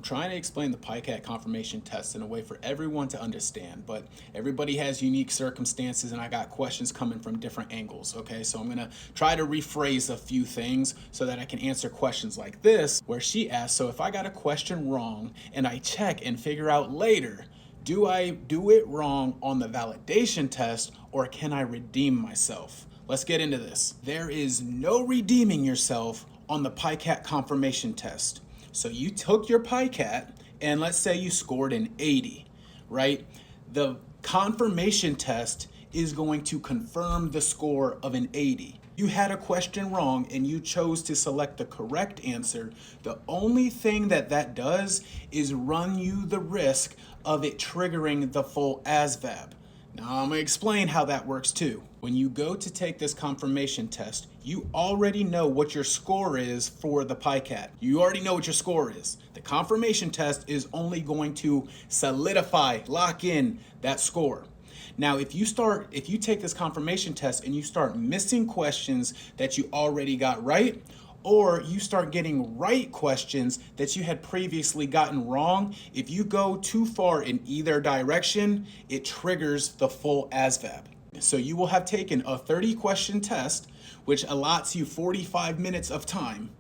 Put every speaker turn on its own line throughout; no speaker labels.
trying to explain the Picat confirmation test in a way for everyone to understand, but everybody has unique circumstances and I got questions coming from different angles, okay? So I'm gonna try to rephrase a few things so that I can answer questions like this, where she asks, so if I got a question wrong and I check and figure out later, do I do it wrong on the validation test or can I redeem myself? Let's get into this. There is no redeeming yourself on the Picat confirmation test. So you took your Picat and let's say you scored an 80, right? The confirmation test is going to confirm the score of an 80. You had a question wrong and you chose to select the correct answer. The only thing that does is run you the risk of it triggering the full ASVAB. Now I'm gonna explain how that works too. When you go to take this confirmation test, you already know what your score is for the Picat. You already know what your score is. The confirmation test is only going to solidify, lock in that score. Now, if you take this confirmation test and you start missing questions that you already got right, or you start getting right questions that you had previously gotten wrong, if you go too far in either direction, it triggers the full ASVAB. So you will have taken a 30-question test, which allots you 45 minutes of time.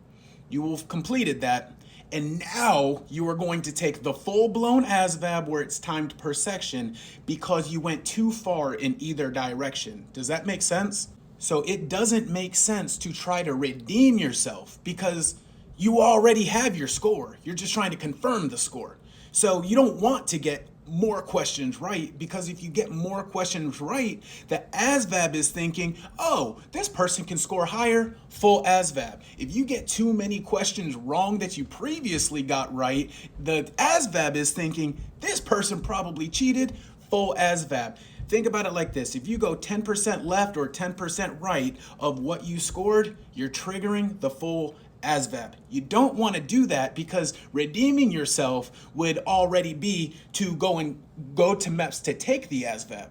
You will have completed that, and now you are going to take the full-blown ASVAB where it's timed per section because you went too far in either direction. Does that make sense? So it doesn't make sense to try to redeem yourself because you already have your score. You're just trying to confirm the score. So you don't want to get more questions right, because if you get more questions right, the ASVAB is thinking, oh, this person can score higher, full ASVAB. If you get too many questions wrong that you previously got right, the ASVAB is thinking, this person probably cheated, full ASVAB. Think about it like this. If you go 10% left or 10% right of what you scored, you're triggering the full ASVAB. You don't want to do that because redeeming yourself would already be to go to MEPS to take the ASVAB.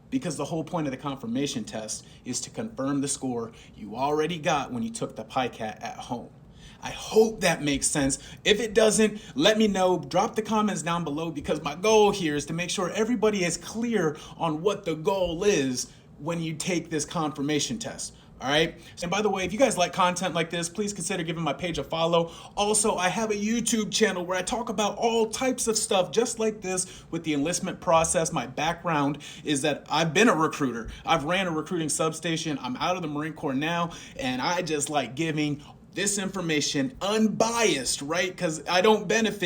Because the whole point of the confirmation test is to confirm the score you already got when you took the Picat at home. I hope that makes sense. If it doesn't, let me know. Drop the comments down below because my goal here is to make sure everybody is clear on what the goal is when you take this confirmation test. All right. And by the way, if you guys like content like this, please consider giving my page a follow. Also, I have a YouTube channel where I talk about all types of stuff just like this with the enlistment process. My background is that I've been a recruiter. I've ran a recruiting substation. I'm out of the Marine Corps now, and I just like giving this information unbiased, right? Because I don't benefit